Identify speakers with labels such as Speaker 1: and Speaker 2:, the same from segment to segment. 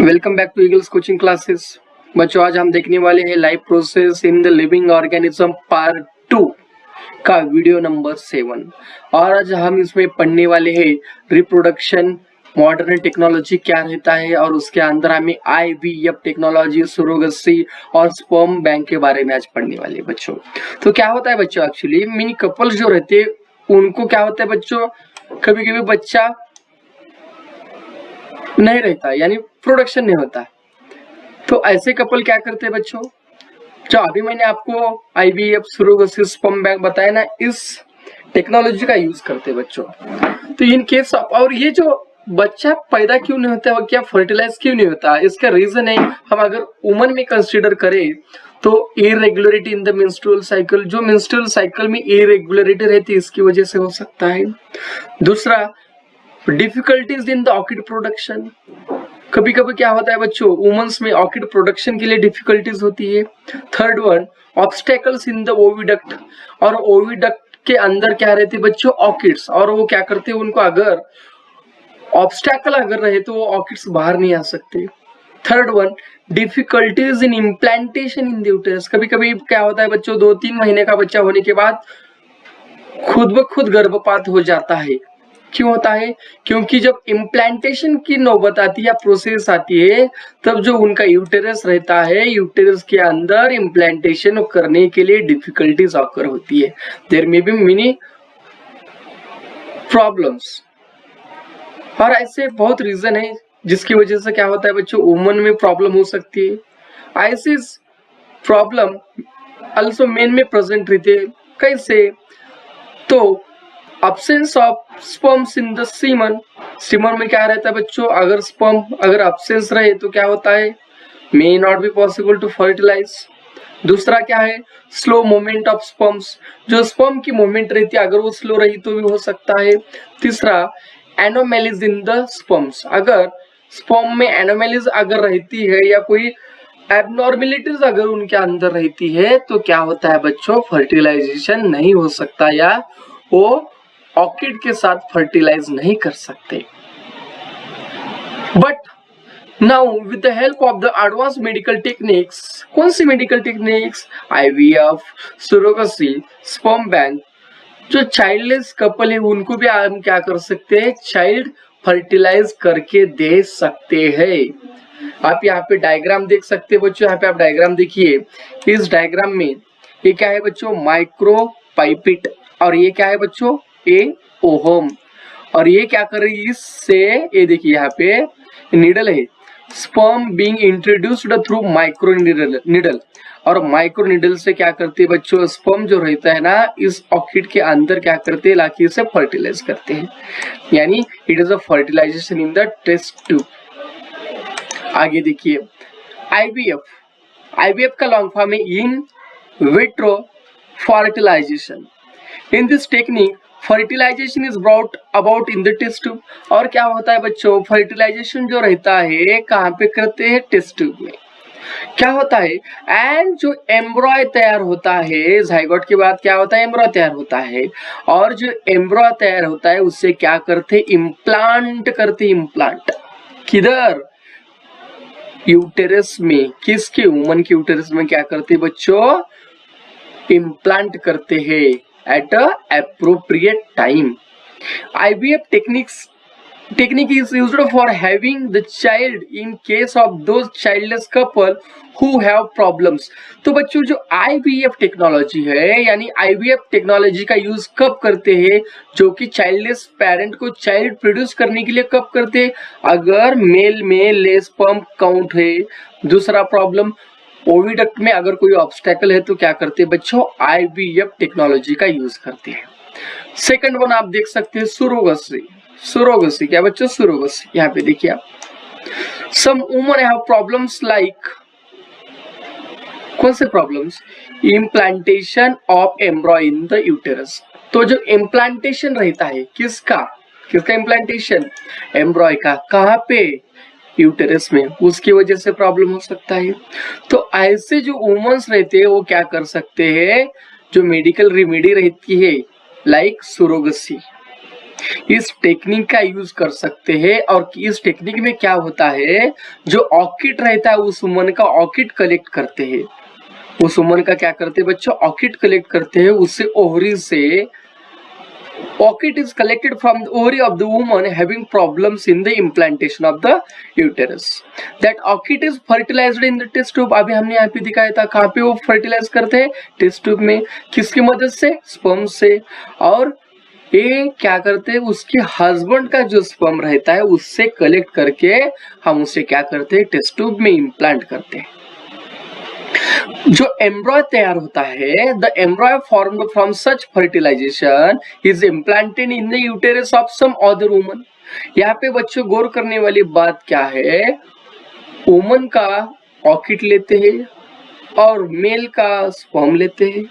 Speaker 1: Welcome back to Eagles coaching classes. बच्चों, आज हम देखने वाले हैं life process in the living organism part 2 का वीडियो नंबर 7। और आज हम इसमें पढ़ने वाले हैं रिप्रोडक्शन, मॉडर्न टेक्नोलॉजी क्या रहता है और उसके अंदर हमें IVF टेक्नोलॉजी, सुरोगेसी और स्पर्म बैंक के बारे में आज पढ़ने वाले हैं बच्चों। तो क्या होता है बच्चों, एक्चुअली मिनी कपल्स जो रहते हैं उनको क्या होता है बच्चों, कभी कभी बच्चा नहीं रहता, यानी प्रोडक्शन नहीं होता। तो ऐसे कपल क्या करते हैं बच्चों, जो अभी मैंने आपको IVF, सुरोगेसी, स्पर्म बैंक बताया ना, इस टेक्नोलॉजी का यूज करते हैं बच्चों। तो इन केस और ये जो बच्चा पैदा क्यों नहीं होता है, क्या फर्टिलाइज क्यों नहीं होता, इसका रीजन है, हम अगर वुमन में कंसीडर करें तो irregularity in the menstrual cycle, जो मेंस्ट्रुअल साइकिल में इरेगुलरिटी रहती है इसकी वजह से हो सकता है। दूसरा, difficulties in the orchid production, कभी कभी क्या होता है बच्चों, वुमेन्स में ऑर्किड प्रोडक्शन के लिए डिफिकल्टीज होती है। Third one, obstacles in the oviduct, और ओविडक्ट के अंदर क्या रहते बच्चों, ऑर्किड्स, और वो क्या करते हैं, उनको अगर ऑब्स्टेकल अगर रहे तो वो ऑर्किड्स बाहर नहीं आ सकते। Third one, difficulties in implantation in the uterus, कभी कभी क्या होता है बच्चों, 2-3 महीने का बच्चा होने के बाद खुद ब खुद गर्भपात हो जाता है। क्यों होता है, क्योंकि जब इम्प्लांटेशन की नौबत आती है या प्रोसेस आती है, तब जो उनका यूटेरस रहता है, यूटेरस के अंदर इम्प्लांटेशन करने के लिए डिफिकल्टीज ऑकर होती है। There may be many problems, और ऐसे बहुत रीजन है जिसकी वजह से क्या होता है बच्चों, वुमन में प्रॉब्लम हो सकती है। ऐसी प्रॉब्लम ऑल्सो मेन में प्रेजेंट रहती है। कैसे, तो absence of sperms in the semen, semen में क्या रहता है बच्चों, अगर स्पर्म अगर absence रहे तो क्या होता है, may not be possible to fertilize. दूसरा क्या है, स्लो मूवमेंट ऑफ स्पर्म्स, जो स्पर्म की मूवमेंट रहती है अगर वो स्लो रही तो भी हो सकता है। तीसरा, एनोमैलीज इन द स्पर्म्स, अगर स्पर्म में एनोमैलीज अगर रहती है या कोई एबनॉर्मेलिटीज अगर उनके अंदर रहती है तो क्या होता है बच्चों, फर्टिलाइजेशन नहीं हो सकता, या वो ऑर्किड के साथ फर्टिलाइज नहीं कर सकते। But now with the help of the advance medical techniques, कौन सी medical techniques, IVF, surrogacy, sperm bank, जो चाइल्डलेस कपल है उनको भी हम क्या कर सकते हैं, चाइल्ड फर्टिलाइज करके दे सकते हैं। आप यहाँ पे डायग्राम देख सकते हैं बच्चों, यहाँ पे आप डायग्राम देखिए। इस डायग्राम में ये क्या है बच्चों, माइक्रो पाइपिट, और ये क्या है बच्चों, ए ओहम, और ये क्या कर रही है, इससे ये देखिए यहाँ पे नीडल है, sperm being introduced through micro needle, और माइक्रो नीडल से क्या करते हैं बच्चों, स्पर्म जो रहता है ना इस ऑर्किड के अंदर क्या करते हैं, लाके इसे फर्टिलाइज करते हैं, यानी it is a fertilization in the test tube. आगे देखिए, IVF का लॉन्ग फॉर्म है in vitro fertilization. In this technique fertilization is brought about in the test tube, और क्या होता है बच्चों, फर्टिलाइजेशन जो रहता है कहाँ पे करते हैं, टेस्ट ट्यूब में। क्या होता है, एंड जो एम्ब्रॉय तैयार होता है, जाइगोट के बाद क्या होता है, एम्ब्रॉय तैयार होता है, और जो एम्ब्रॉय तैयार होता है उससे क्या करते, इम्प्लांट करते, इम्प्लांट किधर, यूटेरस में, किसके, वुमन के यूटेरस में क्या करते बच्चों, इम्प्लांट करते हैं at a appropriate time. IVF technique is used for having the child in case of those childless couple who have problems. तो बच्चों जो IVF टेक्नोलॉजी है, यानी IVF टेक्नोलॉजी का यूज कब करते हैं, जो कि चाइल्डलेस पेरेंट को चाइल्ड प्रोड्यूस करने के लिए कब करते हैं, अगर मेल में लेस स्पर्म काउंट है। दूसरा प्रॉब्लम, ओविडक्ट में अगर कोई ऑब्स्टेकल है तो क्या करते हैं बच्चों, IVF टेक्नोलॉजी का यूज करते हैं। सेकंड वन आप देख सकते हैं, सुरोगेसी। सुरोगेसी क्या बच्चों, सुरोगेसी, यहाँ पे देखिए आप, some women have problems like, कौन से problems, implantation of embryo in the uterus. तो जो इम्प्लांटेशन रहता है किसका, किसका इम्प्लांटेशन, एम्ब्रॉय का, कहाँ पे, यूटेरस में, उसकी वजह से प्रॉब्लम हो सकता है। तो ऐसे जो वुमेन्स रहते हैं वो क्या कर सकते हैं, जो मेडिकल रेमेडी रहती है लाइक सुरोगेसी, इस टेक्निक का यूज कर सकते हैं। और इस टेक्निक में क्या होता है, जो ऑकिट रहता है उस वुमन का ऑकिट कलेक्ट करते हैं। उस वुमन का क्या करते हैं बच्चों, ऑकिट कलेक्ट करते हैं। उससे ओवरी से orchid is collected from the ovary of the woman having problems in the implantation of the uterus. That orchid is fertilized in the test tube. अभी हमने यहाँ पे दिखाया था, कहाँ पे वो फर्टिलाइज करते हैं, टेस्ट ट्यूब में। किसकी मदद से, स्पर्म से। और ये क्या करते हैं, उसके हस्बैंड का जो स्पर्म रहता है उससे कलेक्ट करके हम उसे क्या करते हैं, टेस्ट ट्यूब में इम्प्लांट करते हैं। जो एम्ब्रॉय तैयार होता है, the embryo formed from such fertilization is implanted in the uterus of some other woman. यहाँ पे बच्चों गौर करने वाली बात क्या है, वुमन का ऑकिट लेते हैं और मेल का स्पर्म लेते हैं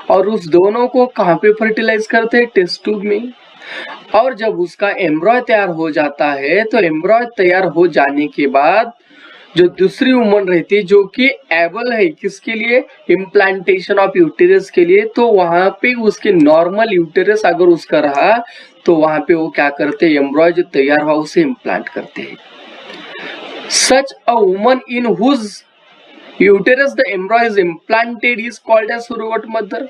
Speaker 1: और उस दोनों को कहाँ पे फर्टिलाइज करते हैं, टेस्ट ट्यूब में। और जब उसका एम्ब्रॉय तैयार हो जाता है, तो एम्ब्रॉय तैयार हो जाने के बाद जो दूसरी वुमन रहती है जो कि एबल है किसके लिए, इम्प्लांटेशन ऑफ यूटेरस के लिए, तो वहां पे उसके नॉर्मल यूटेरस अगर उसका रहा तो वहां पे वो क्या करते हैं, एम्ब्रॉय जो तैयार हुआ उसे इम्प्लांट करते हैं। Such a woman in whose uterus the embryo is implanted is called as surrogate mother.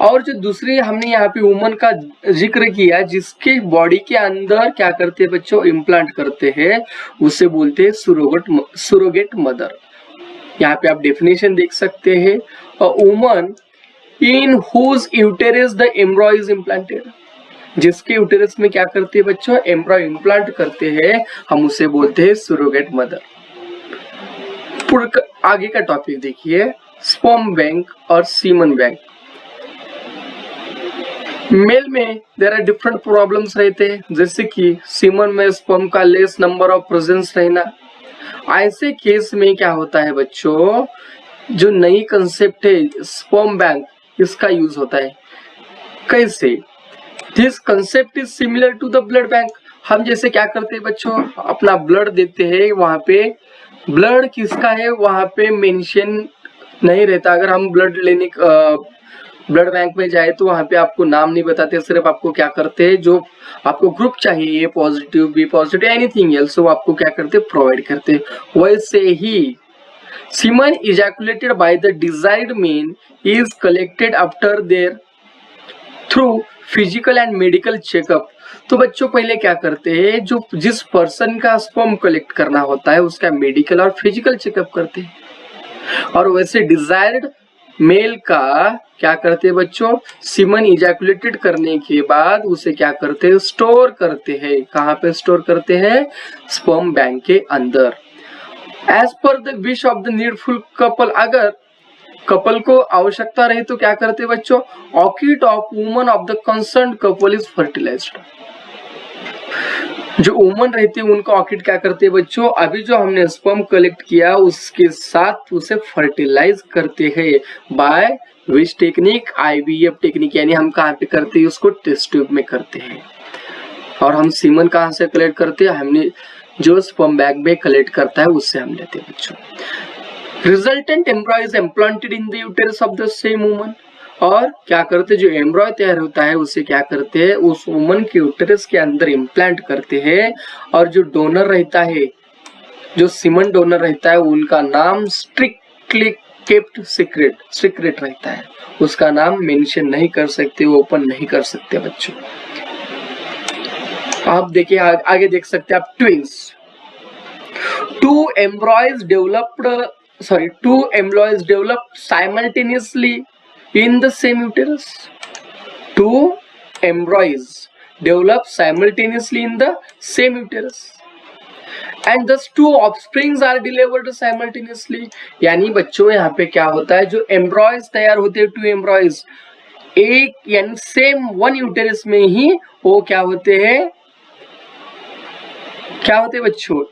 Speaker 1: और जो दूसरी हमने यहाँ पे वुमन का जिक्र किया जिसके बॉडी के अंदर क्या करते हैं बच्चों, इम्प्लांट करते हैं, उसे बोलते हैं सुरोगेट मदर। यहाँ पे आप डेफिनेशन देख सकते हैं, a woman in whose uterus the embryo is implanted. जिसके यूटेरस में क्या करते हैं बच्चों, एम्ब्रॉय इम्प्लांट करते हैं, हम उसे बोलते हैं सुरोगेट मदर। आगे का टॉपिक देखिए, स्पर्म बैंक और सीमन बैंक। मेल में देर आर डिफरेंट प्रॉब्लम्स रहते हैं, जैसे कि सीमन में स्पर्म का लेस नंबर ऑफ प्रेजेंस रहना। ऐसे केस में क्या होता है बच्चों, जो नई कंसेप्ट है स्पर्म बैंक, इसका यूज होता है। कैसे, this concept is similar to the blood bank. हम जैसे क्या करते हैं बच्चों, अपना ब्लड देते हैं, वहां पे ब्लड किसका है वहां पे मेंशन नहीं रहता। अगर हम ब्लड लेने ब्लड बैंक में जाए तो वहां पे आपको नाम नहीं बताते, सिर्फ आपको क्या करते हैं, जो आपको ग्रुप चाहिए, A positive, B positive, anything else, वो आपको क्या करते हैं, प्रोवाइड करते हैं। वैसे ही semen ejaculated by the desired men is collected after there through physical and medical checkup. तो बच्चों पहले क्या करते हैं, जो जिस पर्सन का स्पर्म कलेक्ट करना होता है उसका मेडिकल और फिजिकल चेकअप करते हैं। और वैसे डिजायर्ड मेल का क्या करते हैं बच्चों, सीमन इजैकुलेटेड करने के बाद उसे क्या करते हैं, स्टोर करते हैं। कहाँ पे स्टोर करते हैं, स्पर्म बैंक के अंदर। As per the wish of the needful couple, अगर कपल को आवश्यकता रहे तो क्या करते हैं बच्चों, oocyte of woman of the concern couple is fertilised. जो वुमन रहती है उनका ऑकिट क्या करते हैं बच्चों, अभी जो हमने स्पर्म कलेक्ट किया उसके साथ उसे फर्टिलाइज करते हैं। By which technique, IVF technique. यानी हम कहाँ पे करते हैं उसको, टेस्ट ट्यूब में करते हैं। और हम सीमन कहाँ से कलेक्ट करते हैं, हमने जो स्पर्म बैग में कलेक्ट करता है उससे हम लेते हैं बच्चों। Resultant एम्ब्रॉय is implanted in the uterus of the same woman. और क्या करते हैं, जो एम्ब्रॉय तैयार होता है उसे क्या करते हैं, उस वुमन के यूटेरस के अंदर इम्प्लांट करते हैं। और जो डोनर रहता है, जो सीमन डोनर रहता है, उनका नाम स्ट्रिक्टली केप्ट सीक्रेट रहता है। उसका नाम मेंशन नहीं कर सकते, ओपन नहीं कर सकते बच्चों। आप देखिए आगे देख सकते हैं आप, twins, two embryos developed simultaneously in the same uterus. Two embryos develop simultaneously in the same uterus and thus two offsprings are delivered simultaneously. यानी बच्चों यहाँ पे क्या होता है, जो एम्ब्रॉयज तैयार होते हैं, टू एम्ब्रॉयज एक यानी सेम वन यूटेरस में ही वो क्या होते हैं बच्चों,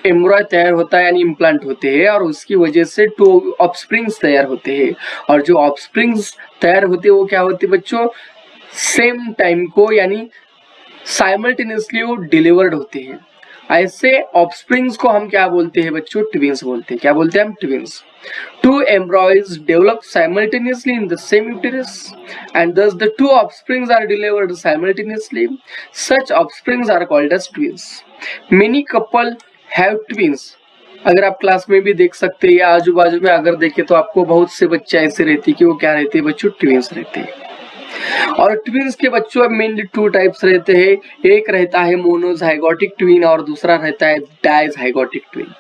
Speaker 1: एम्ब्रॉय तैयार होता है यानी इम्प्लांट होते हैं। और उसकी वजह से टू ऑफस्प्रिंग्स तैयार होते हैं। और जो ऑफस्प्रिंग्स तैयार होते हैं वो क्या होते हैं बच्चों, सेम टाइम को यानी साइमल्टेनियसली वो डिलीवर्ड होते हैं। ऐसे ऑफस्प्रिंग्स को हम क्या बोलते हैं बच्चों? ट्विंस बोलते हैं। क्या बोलते हैं हम? Twins. Two embryos develop simultaneously in the same uterus and thus the two offsprings are delivered simultaneously. Such offsprings are called as twins. Many couple have twins. अगर आप क्लास में भी देख सकते हैं या आजू बाजू में अगर देखें तो आपको बहुत से बच्चे ऐसे रहते हैं कि वो क्या रहते हैं बच्चों? ट्विंस रहते हैं। और ट्विंस के बच्चों में मेनली टू टाइप्स रहते हैं। एक रहता है मोनोजाइगोटिक ट्विन और दूसरा रहता है डायजाइगोटिक ट्विन।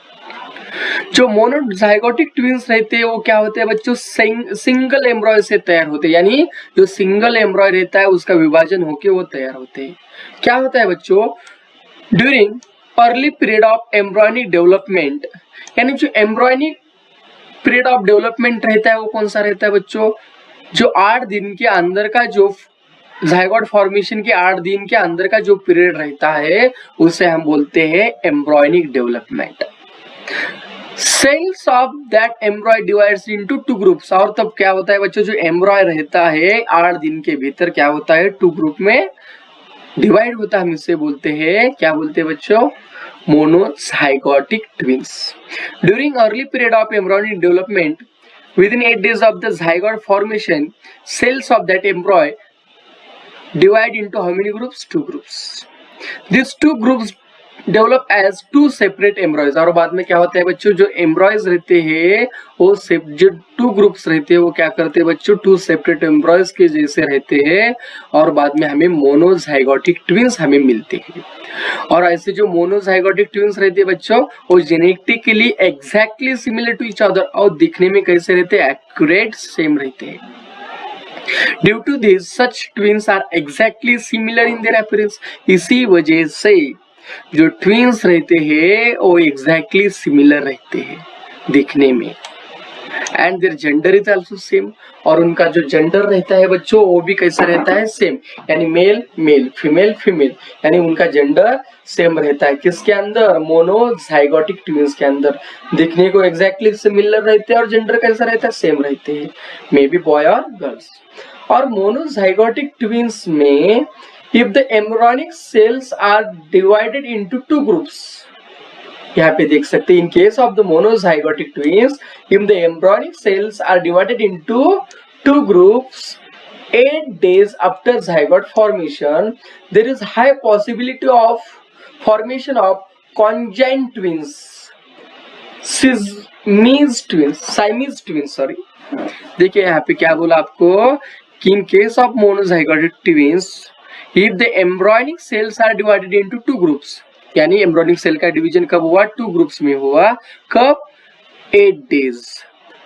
Speaker 1: जो मोनोजाइगोटिक ट्विंस रहते हैं वो क्या होते हैं बच्चों? सिंगल एम्ब्रॉय से तैयार होते हैं, यानी जो सिंगल एम्ब्रॉय रहता है उसका विभाजन होके वो तैयार होते हैं। क्या होता है बच्चों? During early period of embryonic development, यानी जो एम्ब्रॉयनिक पीरियड ऑफ डेवलपमेंट रहता है वो कौन सा रहता है बच्चों? जो 8 दिन के अंदर का जो जाइगोट फॉर्मेशन के 8 दिन के अंदर का जो पीरियड रहता है उसे हम बोलते हैं embryonic development. Cells of that embryo divides into 2 groups. और तब क्या होता है बच्चों? जो एम्ब्रॉय रहता है 8 दिन के भीतर क्या होता है? 2 ग्रुप में डिवाइड होता है। हम इसे बोलते हैं, क्या बोलते हैं बच्चों? Monozygotic twins. During early period of embryonic development within 8 days of the zygote formation, cells of that embryo divide into how many groups? 2 groups. These 2 groups develop as 2 separate embryos. और बाद में क्या होता है बच्चों? जो एम्ब्रॉयज रहते हैं वो जो 2 ग्रुप्स रहते हैं वो क्या करते हैं बच्चों? 2 सेपरेट एम्ब्रॉयज के जैसे रहते हैं और बाद में हमें मोनोजाइगोटिक ट्विंस हमें मिलते हैं। और ऐसे जो मोनोजाइगोटिक ट्विंस रहते हैं बच्चों वो genetically exactly similar to each other और दिखने में कैसे रहते हैं? एक्यूरेट सेम रहते हैं। Due to this such twins are exactly similar in their appearance. इसी वजह से जो ट्विंस रहते हैं वो एग्जैक्टली सिमिलर रहते हैं दिखने में। And their gender is also same. और उनका जो जेंडर रहता है बच्चों वो भी कैसे रहता है? सेम, यानी मेल मेल फीमेल फीमेल, यानी उनका जेंडर सेम रहता है। किसके अंदर? मोनोजाइगोटिक ट्विंस के अंदर। दिखने को एग्जैक्टली सिमिलर रहते हैं और जेंडर कैसा रहता है? सेम रहते हैं, मे बी बॉय और गर्ल्स। और मोनोजाइगोटिक ट्विंस में if the embryonic cells are divided into 2 groups, यहाँ पे देख सकते हैं, in case of the monozygotic twins, if the embryonic cells are divided into 2 groups 8 days after zygote formation, there is high possibility of formation of conjoined twins, Siamese twins, sorry। देखिए यहाँ पे क्या बोला आपको कि in case of monozygotic twins, if the embryonic cells are divided into 2 groups, यानी embryonic cell का division कब हुआ? 2 ग्रुप्स में हुआ। कब? 8 days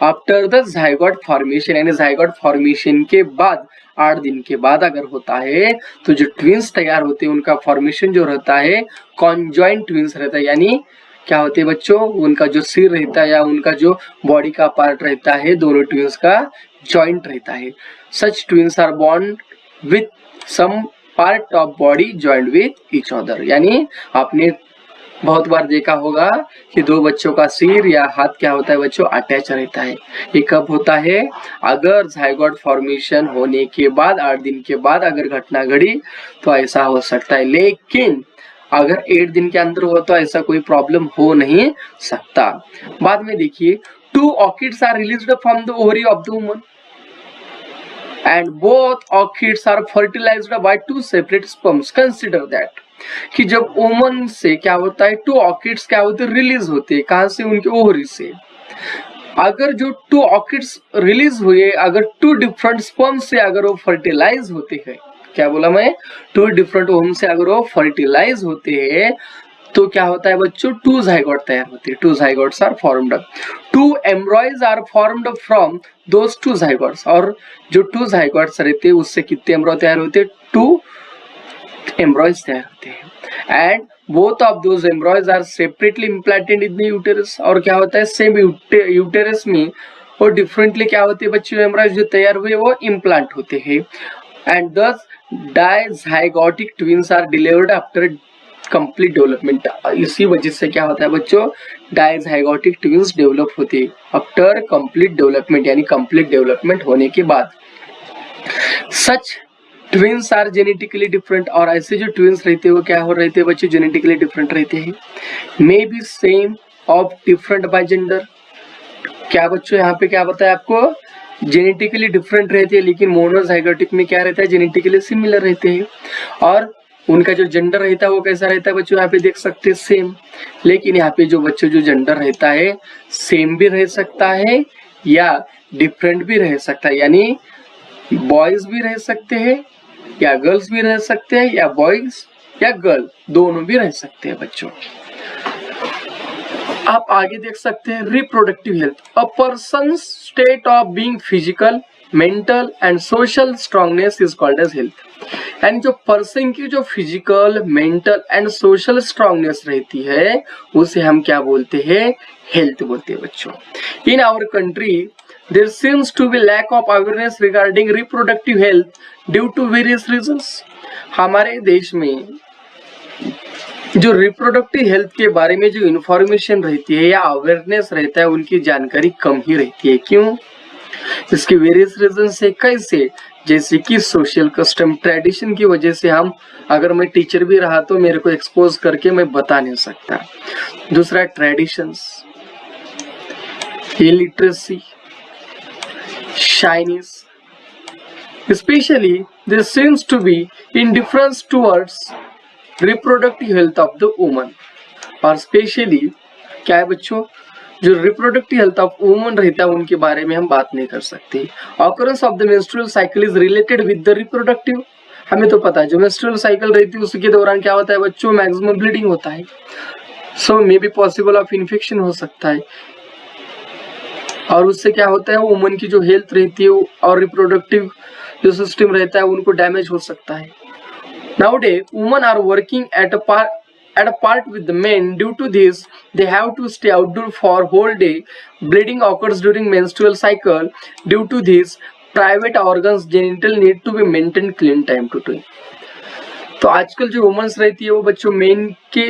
Speaker 1: after the zygote formation, यानी जाइगोट फॉर्मेशन के बाद 8 दिन के बाद अगर होता है तो जो ट्विंस तैयार होते हैं उनका फॉर्मेशन जो रहता है कॉन्जॉइंट ट्विंस रहता है। यानी क्या होते हैं बच्चों? उनका जो सिर रहता है या उनका जो बॉडी का पार्ट रहता है दोनों ट्विंस का जॉइंट रहता है। Such twins are born with some part of body joint with each other. यानी आपने बहुत बार देखा होगा कि 2 बच्चों का सिर या हाथ क्या होता है बच्चों? अटैच रहता है। ये कब होता है? अगर जाइगोट फॉर्मेशन होने के बाद 8 दिन के बाद अगर घटना घड़ी तो ऐसा हो सकता है, लेकिन अगर 8 दिन के अंदर हो तो ऐसा कोई प्रॉब्लम हो नहीं सकता। बाद में देखिए 2 orchids are released from the ovary of the woman and both orchids are fertilized by 2 separate sperms. Consider that कि जब वुमन से क्या होता है 2 orchids क्या होते हैं? रिलीज होते हैं। कहां से? उनके ओवरी से। अगर जो 2 orchids रिलीज हुए अगर 2 डिफरेंट स्पर्म से अगर वो फर्टिलाइज होते हैं, क्या बोला मैं? 2 डिफरेंट ओवम से अगर वो फर्टिलाइज होते हैं तो क्या होता है बच्चों? 2 जाइगोट तैयार होते हैं। 2 zygotes are formed. 2 embryos are formed from those 2 zygotes. और जो 2 जाइगोट्स रहते हैं उससे कितने एम्ब्रॉय तैयार होते हैं? 2 एम्ब्रॉयज तैयार होते हैं। And both of those embryos are separately implanted in the uterus. और क्या होता है? सेम यूटेरस में और डिफरेंटली क्या होते हैं बच्चों? एम्ब्रॉयज जो तैयार हुए वो इम्प्लांट होते हैं। And this dizygotic twins are delivered after complete development. इसी वजह से क्या होता है बच्चों? डायजाइगोटिक ट्विंस डेवलप होते हैं आफ्टर कंप्लीट डेवलपमेंट, यानी कंप्लीट डेवलपमेंट होने के बाद। सच ट्विंस आर जेनेटिकली डिफरेंट, और ऐसे जो ट्विंस रहते हैं वो क्या हो रहते हैं बच्चे, जेनेटिकली डिफरेंट रहते हैं। May be same of different by gender, क्या बच्चों यहाँ पे क्या बताया आपको, जेनेटिकली डिफरेंट रहते हैं लेकिन मोनोजाइगोटिक में क्या रहता है, जेनेटिकली सिमिलर रहते हैं। और उनका जो जेंडर रहता है वो कैसा रहता है बच्चों, यहाँ पे देख सकते हैं सेम। लेकिन यहाँ पे जो बच्चों जो जेंडर रहता है सेम भी रह सकता है या डिफरेंट भी रह सकता है, यानी बॉयज भी रह सकते हैं या गर्ल्स भी रह सकते हैं, या बॉयज या गर्ल दोनों भी रह सकते हैं बच्चों। आप आगे देख सकते हैं reproductive health, a person state of being physical, mental and social strongness is called as health. यानी जो पर्सन की जो physical, mental and social strongness रहती है उसे हम क्या बोलते हैं, हेल्थ बोलते हैं बच्चों। In our country there seems to be lack of awareness regarding reproductive health due to various reasons. हमारे देश में जो रिप्रोडक्टिव हेल्थ के बारे में जो इंफॉर्मेशन रहती है या अवेयरनेस रहता है उनकी जानकारी कम ही रहती है। क्यों? इसके वेरियस रीजन से, कैसे, जैसे कि सोशल कस्टम ट्रेडिशन की वजह से हम, अगर मैं टीचर भी रहा तो मेरे को एक्सपोज करके मैं बता नहीं सकता। दूसरा traditions, illiteracy, shyness, especially there seems to be indifference towards reproductive health of the woman। और स्पेशली क्या है बच्चों, जो रिप्रोडक्टिव हेल्थ ऑफ वुमन रहता है उनके बारे में हम बात नहीं कर सकते। Occurrence of the menstrual cycle is related with the reproductive, हमें तो पता है जो मेंस्ट्रुअल साइकिल रहती है उसके दौरान क्या होता है बच्चों, मैक्सिमम ब्लीडिंग होता है। So may be possible of infection हो सकता है, और उससे क्या होता है वुमन की जो हेल्थ रहती है और रिप्रोडक्टिव जो सिस्टम रहता है उनको डैमेज हो सकता है। Nowadays, women are working at a part with the men. Due to this, they have to stay outdoor for whole day. Bleeding occurs during menstrual cycle. Due to this, private organs genital need to be maintained clean time to time. तो आजकल जो women's रहती है वो बच्चों main के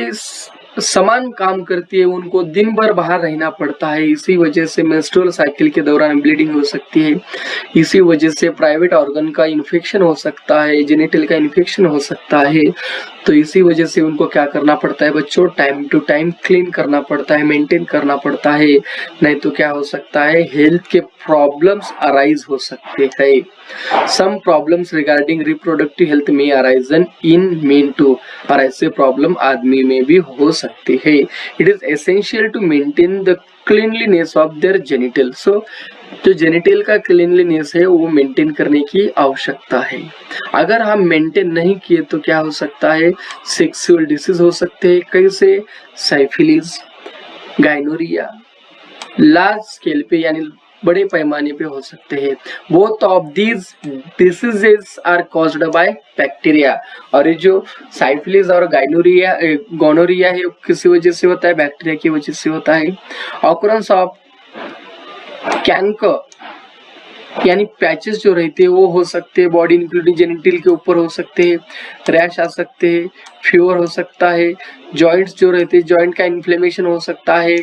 Speaker 1: समान काम करती है, उनको दिन भर बाहर रहना पड़ता है, इसी वजह से मेंस्ट्रुअल साइकिल के दौरान ब्लीडिंग हो सकती है, इसी वजह से प्राइवेट ऑर्गन का इन्फेक्शन हो सकता है, जेनिटल का इन्फेक्शन हो सकता है। तो इसी वजह से उनको क्या करना पड़ता है बच्चों, टाइम टू टाइम क्लीन करना पड़ता है, मेंटेन करना पड़ता है, नहीं तो क्या हो सकता है हेल्थ के प्रॉब्लम्स अराइज हो सकते हैं। Some problems regarding reproductive health में अराइजन इन मेन टू, और ऐसे प्रॉब्लम आदमी में भी हो सकते हैं। It is essential to maintain the cleanliness of their genital. So जो जेनिटल का क्लीनलीनेस है वो मेंटेन करने की आवश्यकता है। अगर हम मेंटेन नहीं किए तो क्या हो सकता है, सेक्सुअल डिसीज हो सकते हैं, कैसे, साइफिलिस, गायनोरिया, लार्ज स्केल पे यानी बड़े पैमाने पे हो सकते हैं। Both of these diseases are caused by bacteria, और ये जो साइफिलिस और गोनोरिया है किसी वजह से होता है, बैक्टीरिया की वजह से होता है। ऑकरेंस ऑफ कैंकर यानी पैचेस जो रहते हैं वो हो सकते हैं, बॉडी इंक्लूडिंग जेनिटल के ऊपर हो सकते हैं, रैश आ सकते हैं, फीवर हो सकता है, जॉइंट्स जो रहते हैं जॉइंट का इन्फ्लेमेशन हो सकता है,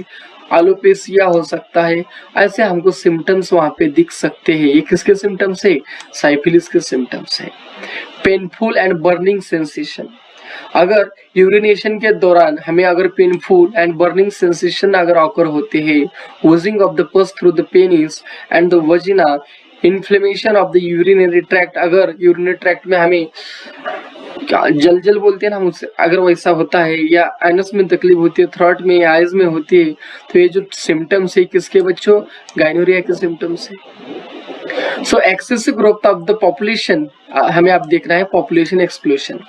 Speaker 1: एलोपेसिया हो सकता है। ऐसे हमको सिम्टम्स वहां पे दिख सकते हैं। ये किसके सिम्टम्स है, साइफिलिस के सिम्टम्स है। पेनफुल एंड बर्निंग सेंसेशन, अगर यूरिनेशन के दौरान हमें अगर पेनफुल एंड बर्निंग सेंसेशन अगर ऑकर होते हैं, oozing of the pus through the penis and the vagina, inflammation of the urinary tract, अगर यूरिनरी ट्रैक्ट में हमें जल बोलते हैं ना मुझसे, अगर वैसा होता है, या एनस में तकलीफ होती है, थ्रोट में या आइज में होती है, तो ये जो सिम्टम्स है किसके बच्चों, गायनोरिया के सिम्टम्स है। So excessive growth of the population, हमें आप देखना है population explosion.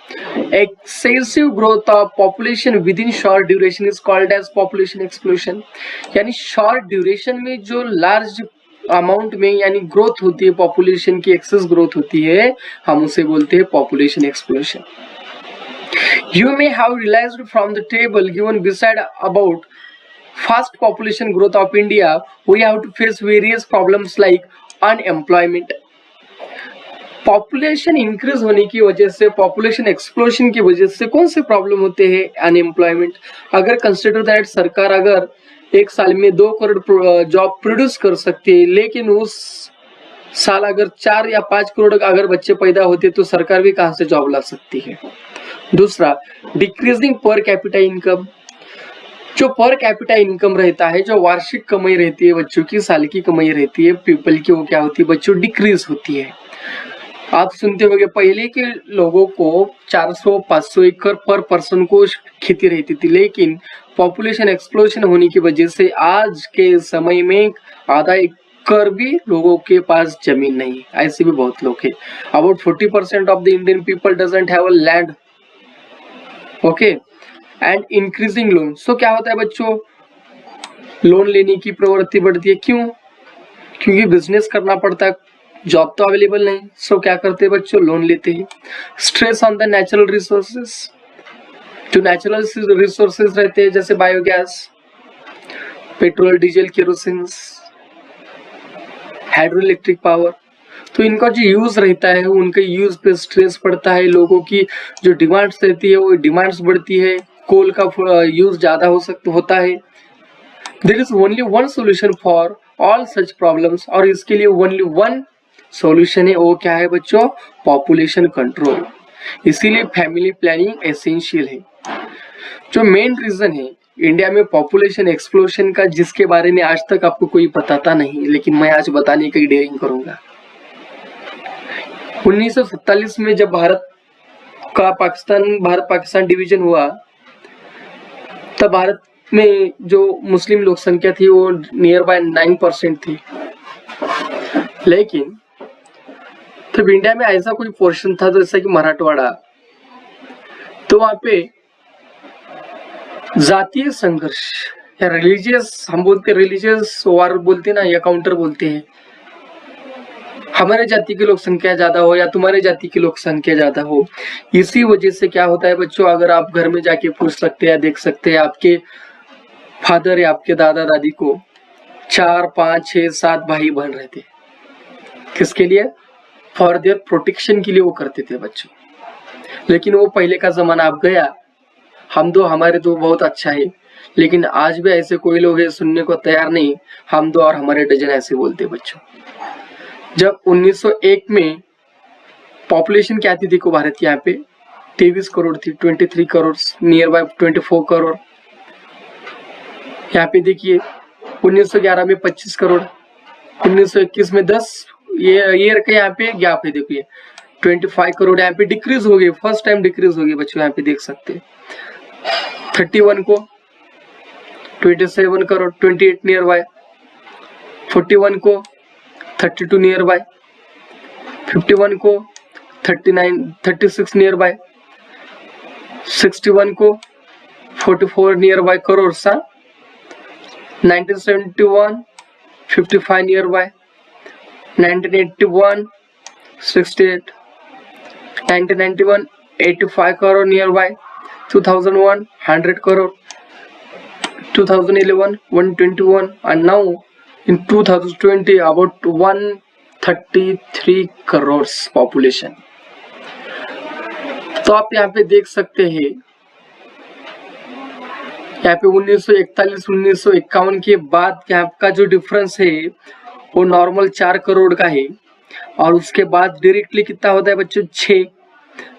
Speaker 1: Excessive growth of population within short duration is called as population explosion, यानी शॉर्ट ड्यूरेशन में जो लार्ज अमाउंट में यानी ग्रोथ होती है, पॉपुलेशन की एक्सेस ग्रोथ होती है, हम उसे बोलते हैं population explosion. You may have realized from the table given beside about fast population growth of India, we have to face various problems like unemployment. Population increase होने की वजह से, पॉपुलेशन एक्सप्लोशन की वजह से कौन से प्रॉब्लम होते हैं, अनएम्प्लॉयमेंट। अगर कंसिडर दैट सरकार अगर एक साल में 2 करोड़ जॉब प्रोड्यूस कर सकती है, लेकिन उस साल अगर 4 या 5 करोड़ अगर बच्चे पैदा होते तो सरकार भी कहां से जॉब ला सकती है। दूसरा, डिक्रीजिंग पर कैपिटा इनकम। जो पर कैपिटा इनकम रहता है, जो वार्षिक कमाई रहती है बच्चों की, साल की कमाई रहती है पीपल की, वो क्या होती है बच्चों, डिक्रीज होती है। आप सुनते होंगे पहले के लोगों को 400-500 एकड़ पर पर्सन को खेती रहती थी, लेकिन पॉपुलेशन एक्सप्लोजन होने की वजह से आज के समय में आधा एकड़ भी लोगों के पास जमीन नहीं। ऐसे भी बहुत लोग हैं। About 40% of the Indian people doesn't have a land. Okay, and increasing loan. So क्या होता है बच्चों, लोन लेने की प्रवृत्ति बढ़ती है। क्यों? क्योंकि बिजनेस करना पड़ता है, जॉब तो अवेलेबल नहीं। सो क्या करते हैं बच्चों, लोन लेते हैं। Stress on the natural resources. जो नेचुरल रिसोर्सेस रहते हैं जैसे biogas, petrol, diesel, kerosene, hydro electric power, तो इनका जो यूज रहता है उनके यूज पे स्ट्रेस पड़ता है। लोगों की जो डिमांड्स रहती है वो डिमांड्स बढ़ती है। कोल का यूज ज्यादा होता है। There is only one solution for all such problems, और इसके लिए ओनली वन सॉल्यूशन है, वो क्या है बच्चों, पॉपुलेशन कंट्रोल। इसीलिए फैमिली प्लानिंग एसेंशियल है। जो मेन रीजन है इंडिया में पॉपुलेशन एक्सप्लोजन का, जिसके बारे में आज तक आपको कोई बताता नहीं, लेकिन मैं आज बताने की डेयरिंग करूंगा। 1947 में जब भारत पाकिस्तान डिवीजन हुआ, तब भारत में जो मुस्लिम लोक संख्या थी वो नियर बाय 9% थी। लेकिन तब इंडिया में ऐसा कोई पोर्शन था जैसा कि मराठवाड़ा, तो वहां पे जातीय संघर्ष या रिलीजियस, हम बोलते रिलीजियस वार बोलते ना, या काउंटर बोलते हैं। हमारे जाति की लोक संख्या ज्यादा हो या तुम्हारे जाति की लोक संख्या ज्यादा हो, इसी वजह से क्या होता है बच्चों, अगर आप घर में जाके पूछ सकते हैं, देख सकते हैं, आपके फादर या आपके दादा दादी को 4, 5, 6, 7 भाई बहन रहते। किसके लिए? फॉर देयर प्रोटेक्शन के लिए वो करते थे बच्चों। लेकिन वो पहले का जमाना अब गया। हमारे दो बहुत अच्छा है, लेकिन आज भी ऐसे कोई लोग हैं सुनने को तैयार नहीं। हम दो और हमारे डजन ऐसे बोलते बच्चों। जब 1901 में पॉपुलेशन क्या थी देखो भारत की, यहाँ पे 23 करोड़ थी, 23 करोड़, नियर बाय 24 करोड़। यहाँ पे देखिए 1911 में 25 करोड़, 1921 में 10, ये का यहाँ पे गैप है, देखिए 25 करोड़ यहाँ पे डिक्रीज हो गई, फर्स्ट टाइम डिक्रीज हो गई बच्चों, यहाँ पे देख सकते हैं। 31 को 27 करोड़, 28 नियर बाय, 41 को 32 नियर बाय, 51 को 36 नियर बाय, 61 को 44 नियर बाय करोड़ सा, 1971 55 near by, 1981 68, 1991 85 crore near by, 2001 100 crore, 2011 121, and now in 2020 about 133 crore population. तो आप यहाँ पे देख सकते हैं, यहाँ पे 1941-1951 के बाद यहाँ का जो डिफरेंस है वो नॉर्मल 4 करोड़ का है, और उसके बाद डायरेक्टली कितना होता है बच्चों, 6।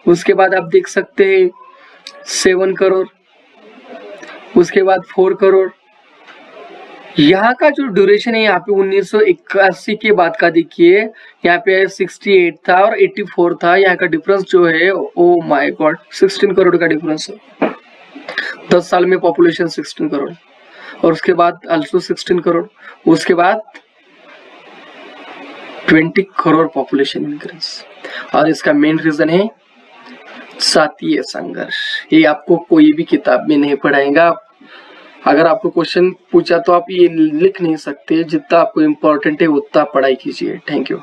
Speaker 1: उसके बाद आप देख सकते हैं 7 करोड़, उसके बाद 4 करोड़। यहाँ का जो ड्यूरेशन है यहाँ पे 1981 के बाद का देखिए, यहाँ पे 68 था और 84 था। यहाँ का डिफरेंस जो है, ओ माय गॉड, 16 करोड़ का डिफरेंस है। 10 साल में पॉपुलेशन 16 करोड़, और उसके बाद अल्सो 16 करोड़, उसके बाद 20 करोड़ पॉपुलेशन इंक्रीज। और इसका मेन रीजन है जातीय संघर्ष। ये आपको कोई भी किताब में नहीं पढ़ाएगा। अगर आपको क्वेश्चन पूछा तो आप ये लिख नहीं सकते, जितना आपको इम्पोर्टेंट है उतना पढ़ाई कीजिए। Thank you.